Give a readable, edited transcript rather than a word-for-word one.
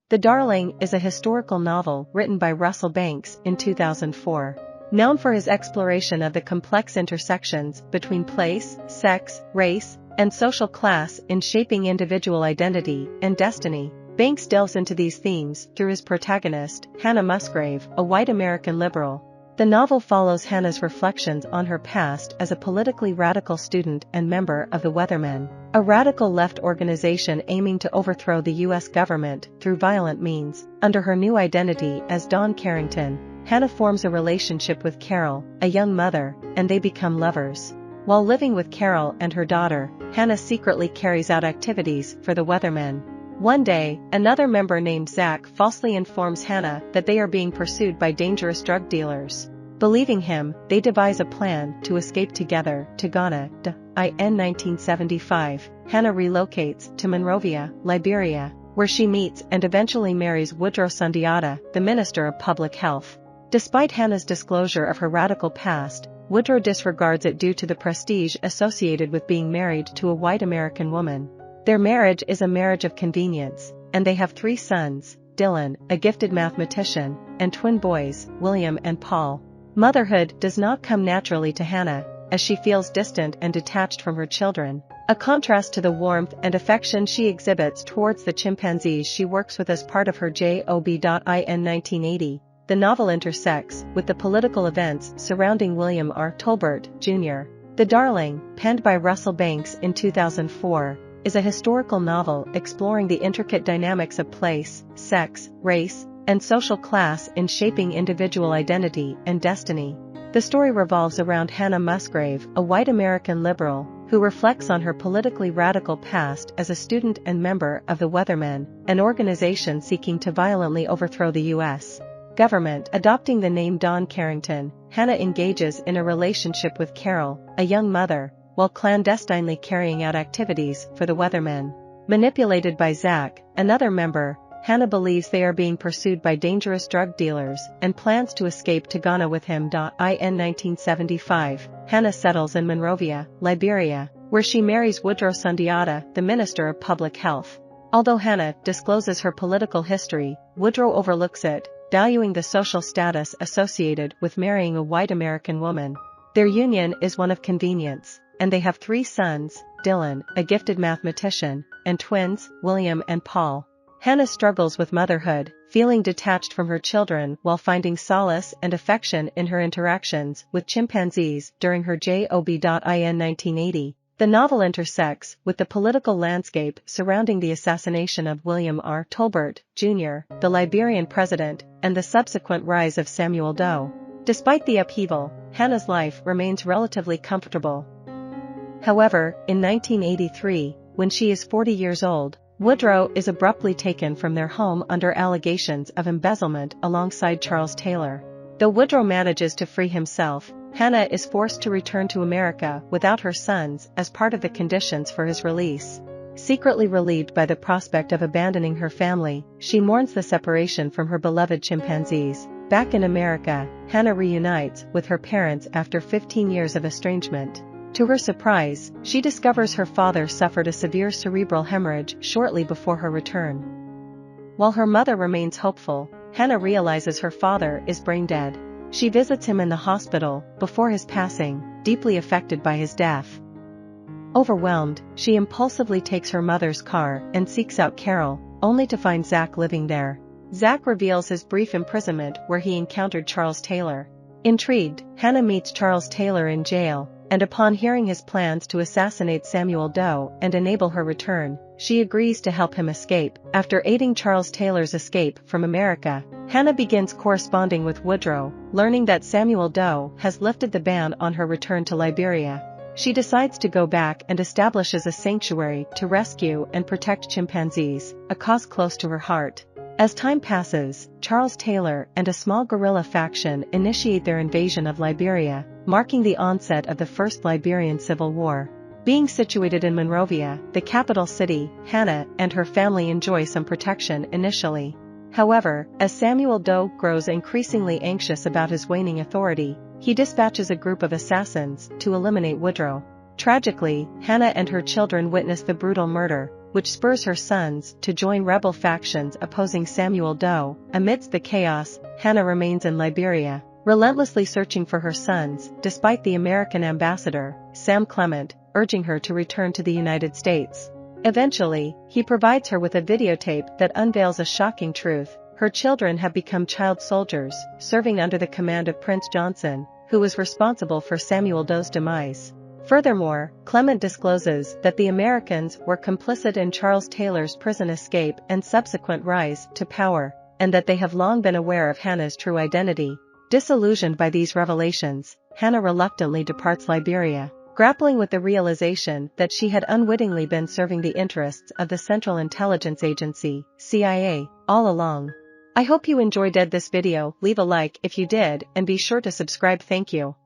The Darling is a historical novel written by Russell Banks in 2004. Known for his exploration of the complex intersections between place, sex, race, and social class in shaping individual identity and destiny, Banks delves into these themes through his protagonist, Hannah Musgrave, a white American liberal. The novel follows Hannah's reflections on her past as a politically radical student and member of the Weathermen, a radical left organization aiming to overthrow the U.S. government through violent means. Under her new identity as Dawn Carrington, Hannah forms a relationship with Carol, a young mother, and they become lovers. While living with Carol and her daughter, Hannah secretly carries out activities for the Weathermen. One day, another member named Zach falsely informs Hannah that they are being pursued by dangerous drug dealers. Believing him, they devise a plan to escape together to Ghana. In 1975, Hannah relocates to Monrovia, Liberia, where she meets and eventually marries Woodrow Sundiata, the Minister of Public Health. Despite Hannah's disclosure of her radical past, Woodrow disregards it due to the prestige associated with being married to a white American woman. Their marriage is a marriage of convenience, and they have 3 sons, Dylan, a gifted mathematician, and twin boys, William and Paul. Motherhood does not come naturally to Hannah, as she feels distant and detached from her children, a contrast to the warmth and affection she exhibits towards the chimpanzees she works with as part of her job. In 1980, the novel intersects with the political events surrounding William R. Tolbert, Jr. The Darling, penned by Russell Banks in 2004, is a historical novel exploring the intricate dynamics of place, sex, race, and social class in shaping individual identity and destiny. The story revolves around Hannah Musgrave, a white American liberal, who reflects on her politically radical past as a student and member of the Weathermen, an organization seeking to violently overthrow the U.S. government. Adopting the name Dawn Carrington, Hannah engages in a relationship with Carol, a young mother, while clandestinely carrying out activities for the Weathermen. Manipulated by Zach, another member, Hannah believes they are being pursued by dangerous drug dealers and plans to escape to Ghana with him. In 1975, Hannah settles in Monrovia, Liberia, where she marries Woodrow Sundiata, the Minister of Public Health. Although Hannah discloses her political history, Woodrow overlooks it, valuing the social status associated with marrying a white American woman. Their union is one of convenience, and they have 3 sons, Dylan, a gifted mathematician, and twins, William and Paul. Hannah struggles with motherhood, feeling detached from her children while finding solace and affection in her interactions with chimpanzees during her job. In 1980, the novel intersects with the political landscape surrounding the assassination of William R. Tolbert, Jr., the Liberian president, and the subsequent rise of Samuel Doe. Despite the upheaval, Hannah's life remains relatively comfortable. However, in 1983, when she is 40 years old, Woodrow is abruptly taken from their home under allegations of embezzlement alongside Charles Taylor. Though Woodrow manages to free himself, Hannah is forced to return to America without her sons as part of the conditions for his release. Secretly relieved by the prospect of abandoning her family, she mourns the separation from her beloved chimpanzees. Back in America, Hannah reunites with her parents after 15 years of estrangement. To her surprise, she discovers her father suffered a severe cerebral hemorrhage shortly before her return. While her mother remains hopeful, Hannah realizes her father is brain dead. She visits him in the hospital before his passing, deeply affected by his death. Overwhelmed, she impulsively takes her mother's car and seeks out Carol, only to find Zach living there. Zach reveals his brief imprisonment where he encountered Charles Taylor. Intrigued, Hannah meets Charles Taylor in jail, and upon hearing his plans to assassinate Samuel Doe and enable her return, she agrees to help him escape. After aiding Charles Taylor's escape from America, Hannah begins corresponding with Woodrow, learning that Samuel Doe has lifted the ban on her return to Liberia. She decides to go back and establishes a sanctuary to rescue and protect chimpanzees, a cause close to her heart. As time passes, Charles Taylor and a small guerrilla faction initiate their invasion of Liberia, marking the onset of the First Liberian Civil War. Being situated in Monrovia, the capital city, Hannah and her family enjoy some protection initially. However, as Samuel Doe grows increasingly anxious about his waning authority, he dispatches a group of assassins to eliminate Woodrow. Tragically, Hannah and her children witness the brutal murder, which spurs her sons to join rebel factions opposing Samuel Doe. Amidst the chaos, Hannah remains in Liberia, relentlessly searching for her sons, despite the American ambassador, Sam Clement, urging her to return to the United States. Eventually, he provides her with a videotape that unveils a shocking truth: her children have become child soldiers, serving under the command of Prince Johnson, who was responsible for Samuel Doe's demise. Furthermore, Clement discloses that the Americans were complicit in Charles Taylor's prison escape and subsequent rise to power, and that they have long been aware of Hannah's true identity. Disillusioned by these revelations, Hannah reluctantly departs Liberia, grappling with the realization that she had unwittingly been serving the interests of the Central Intelligence Agency, CIA, all along. I hope you enjoyed this video. Leave a like if you did, and be sure to subscribe. Thank you.